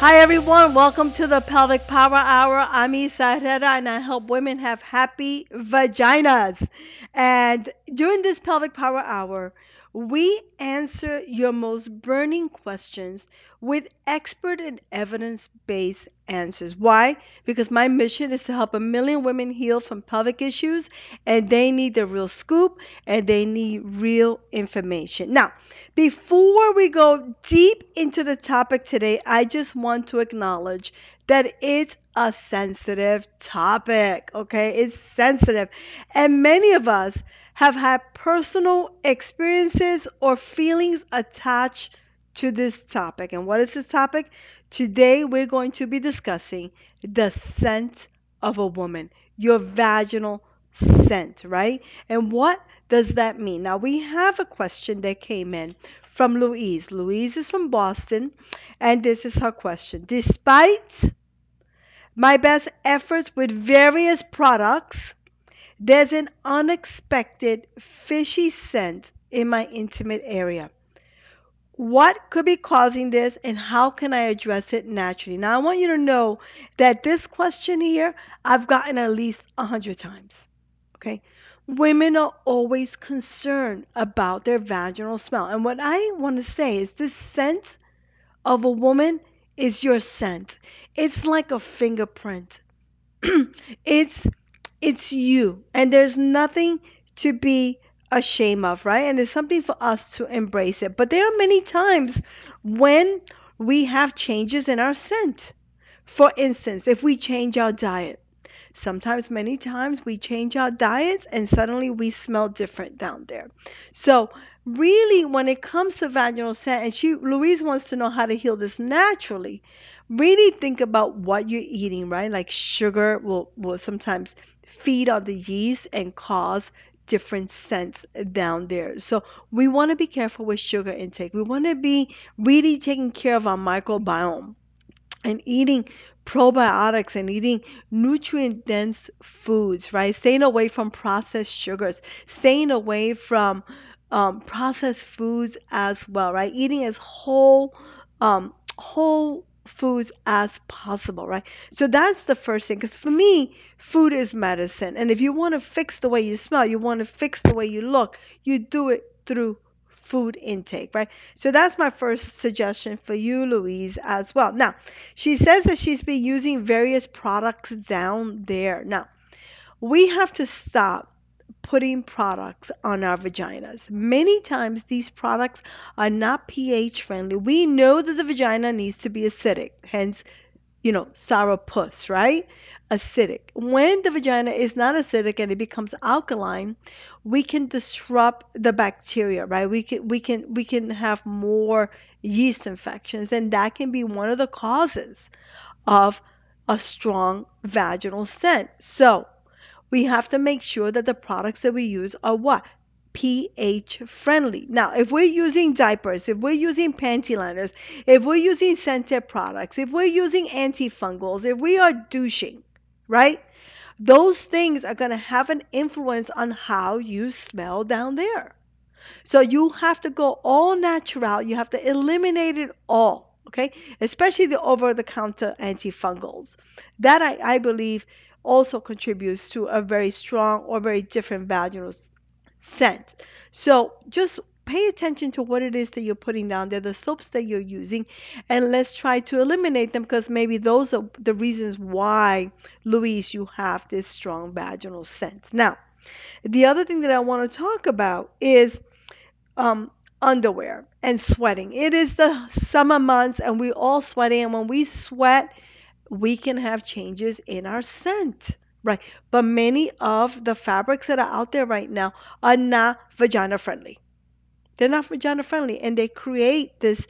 Hi everyone, welcome to the Pelvic Power Hour. I'm Isa Herrera and I help women have happy vaginas. And during this Pelvic Power Hour, we answer your most burning questions with expert and evidence-based answers. Why? Because my mission is to help a million women heal from pelvic issues and they need the real scoop and they need real information. Now, before we go deep into the topic today, I just want to acknowledge that it's a sensitive topic, okay? It's sensitive. And many of us have had personal experiences or feelings attached to this topic. And what is this topic? Today, we're going to be discussing the scent of a woman, your vaginal scent, right? And what does that mean? Now, we have a question that came in from Louise. Louise is from Boston, and this is her question. Despite my best efforts with various products, there's an unexpected fishy scent in my intimate area. What could be causing this, and how can I address it naturally? Now, I want you to know that this question here, I've gotten at least 100 times. Okay. Women are always concerned about their vaginal smell. And what I want to say is this scent of a woman is your scent. It's like a fingerprint. it's it's you. And there's nothing to be ashamed of, right? And it's something for us to embrace it. But there are many times when we have changes in our scent. For instance, if we change our diet, sometimes, many times, we change our diets and suddenly we smell different down there. So, really, when it comes to vaginal scent, and Louise wants to know how to heal this naturally, really think about what you're eating, right? Like sugar will sometimes feed on the yeast and cause different scents down there. So we want to be careful with sugar intake. We want to be really taking care of our microbiome and eating probiotics and eating nutrient dense foods, right? Staying away from processed sugars, staying away from processed foods as well, right? Eating as whole foods as possible, right? So that's the first thing. Because for me, food is medicine. And if you want to fix the way you smell, you want to fix the way you look, you do it through food intake, right? So that's my first suggestion for you, Louise, as well. Now, she says that she's been using various products down there. Now, we have to stop putting products on our vaginas. Many times these products are not pH friendly. We know that the vagina needs to be acidic, hence sourpuss, right? Acidic. When the vagina is not acidic and it becomes alkaline, we can disrupt the bacteria, right? We can have more yeast infections, and that can be one of the causes of a strong vaginal scent. So, we have to make sure that the products that we use are what? pH friendly. Now, if we're using diapers, if we're using panty liners, if we're using scented products, if we're using antifungals, if we are douching, right? Those things are going to have an influence on how you smell down there. So you have to go all natural. You have to eliminate it all, okay? Especially the over-the-counter antifungals. That I believe also contributes to a very strong or very different vaginal scent. So just pay attention to what it is that you're putting down there, the soaps that you're using, and let's try to eliminate them because maybe those are the reasons why, Louise, you have this strong vaginal scent. Now, the other thing that I want to talk about is um, underwear and sweating. It is the summer months and we all sweating. And when we sweat, we can have changes in our scent, right? But many of the fabrics that are out there right now are not vagina friendly. They're not vagina friendly, and they create this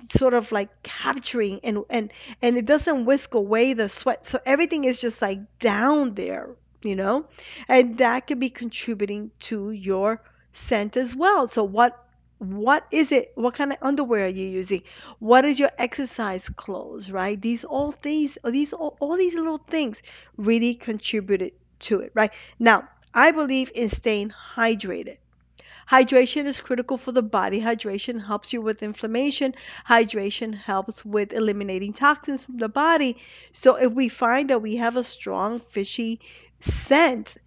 sort of like capturing and it doesn't whisk away the sweat. So everything is just like down there, you know? And that could be contributing to your scent as well. So what is it? What kind of underwear are you using? What is your exercise clothes, right? All these little things really contributed to it, right? Now, I believe in staying hydrated. Hydration is critical for the body. Hydration helps you with inflammation. Hydration helps with eliminating toxins from the body. So if we find that we have a strong fishy scent,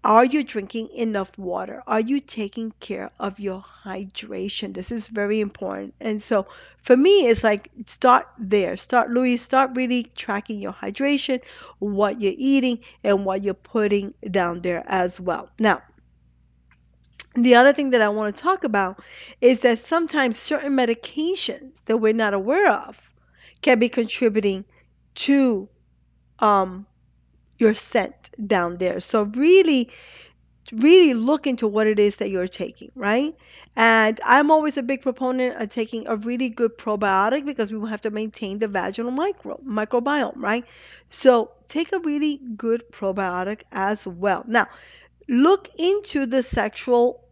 are you drinking enough water? Are you taking care of your hydration? This is very important. And so for me, it's like start there. Start, Louise, start really tracking your hydration, what you're eating, and what you're putting down there as well. Now, the other thing that I want to talk about is that sometimes certain medications that we're not aware of can be contributing to um, your scent down there. So really look into what it is that you're taking, right? And I'm always a big proponent of taking a really good probiotic because we will have to maintain the vaginal microbiome, right? So take a really good probiotic as well. Now, look into the sexual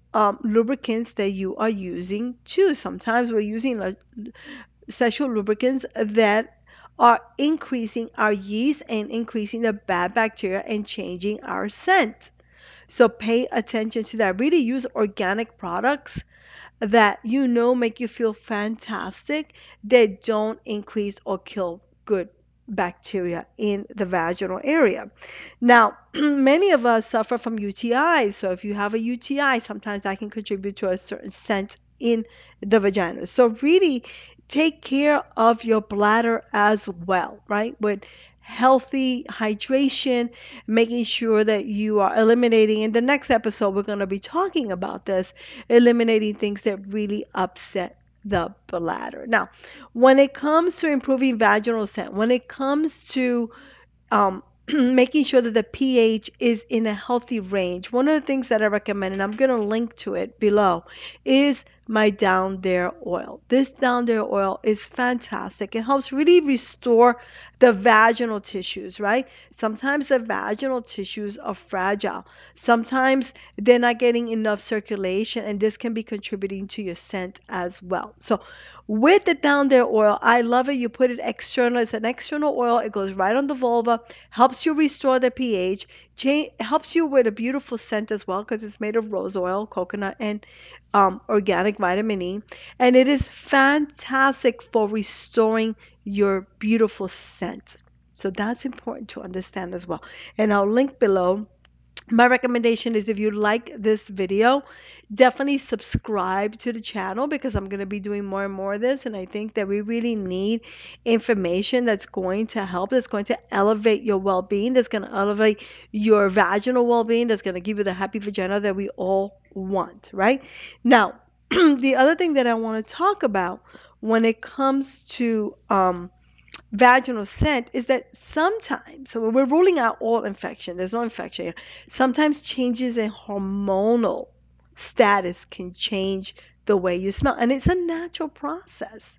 lubricants that you are using too. Sometimes we're using sexual lubricants that are increasing our yeast and increasing the bad bacteria and changing our scent. So pay attention to that. Really use organic products that make you feel fantastic, that don't increase or kill good bacteria in the vaginal area. Now, many of us suffer from UTIs. So if you have a UTI, sometimes that can contribute to a certain scent in the vagina. So really take care of your bladder as well, right? With healthy hydration, making sure that you are eliminating. In the next episode, we're going to be talking about this, eliminating things that really upset the bladder. Now, when it comes to improving vaginal scent, when it comes to making sure that the pH is in a healthy range. One of the things that I recommend, and I'm going to link to it below, is my Down There oil. This Down There oil is fantastic. It helps really restore the vaginal tissues, right? Sometimes the vaginal tissues are fragile. Sometimes they're not getting enough circulation, and this can be contributing to your scent as well. So with the Down There oil, I love it. You put it external. It's an external oil. It goes right on the vulva, helps you restore the pH, helps you with a beautiful scent as well because it's made of rose oil, coconut, and organic vitamin E. And it is fantastic for restoring your beautiful scent. So that's important to understand as well. And I'll link below. My recommendation is if you like this video, definitely subscribe to the channel because I'm going to be doing more and more of this. And I think that we really need information that's going to help, that's going to elevate your well being, that's going to elevate your vaginal well being, that's going to give you the happy vagina that we all want, right? Now, the other thing that I want to talk about when it comes to vaginal scent is that sometimes, so we're ruling out all infection, there's no infection here. Sometimes changes in hormonal status can change the way you smell, and it's a natural process.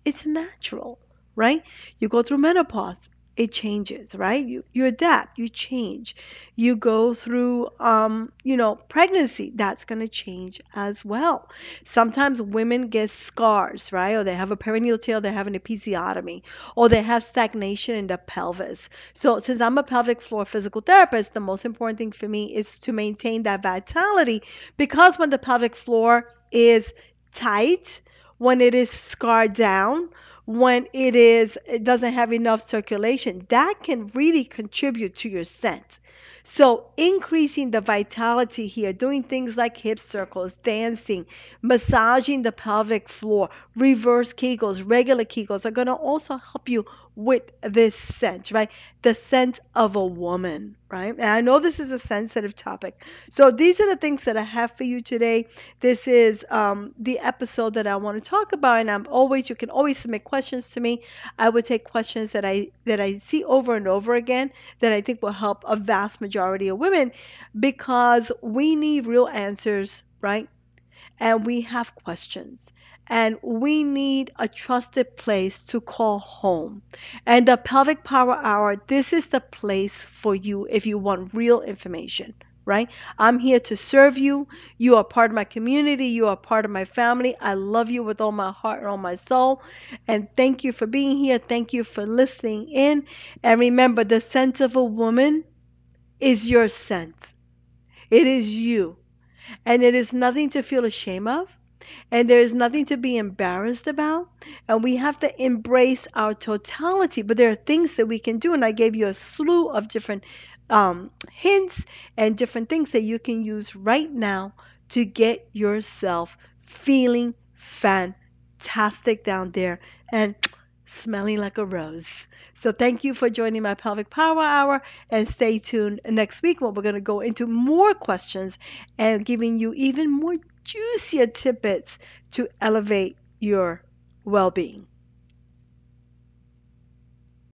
It's natural, right? You go through menopause, it changes, right? You adapt, you change. You go through pregnancy, that's going to change as well. Sometimes women get scars, right? Or they have a perineal tear, they're having an episiotomy, or they have stagnation in the pelvis. So since I'm a pelvic floor physical therapist, the most important thing for me is to maintain that vitality, because when the pelvic floor is tight, when it is scarred down, when it doesn't have enough circulation, that can really contribute to your scent. So increasing the vitality here, doing things like hip circles, dancing, massaging the pelvic floor, reverse Kegels, regular Kegels are going to also help you with this scent, right? The scent of a woman, right? And I know this is a sensitive topic. So these are the things that I have for you today. This is the episode that I want to talk about, and you can always submit questions to me. I would take questions that I see over and over again that I think will help a vast majority of women, because we need real answers, right? And we have questions. And we need a trusted place to call home. And the Pelvic Power Hour, this is the place for you if you want real information, right? I'm here to serve you. You are part of my community. You are part of my family. I love you with all my heart and all my soul. And thank you for being here. Thank you for listening in. And remember, the scent of a woman is your scent. It is you. And it is nothing to feel ashamed of. And there is nothing to be embarrassed about. And we have to embrace our totality. But there are things that we can do. And I gave you a slew of different hints and different things that you can use right now to get yourself feeling fantastic down there and smelling like a rose. So thank you for joining my pelvic power hour, and stay tuned next week when we're going to go into more questions and giving you even more juicier tidbits to elevate your well-being.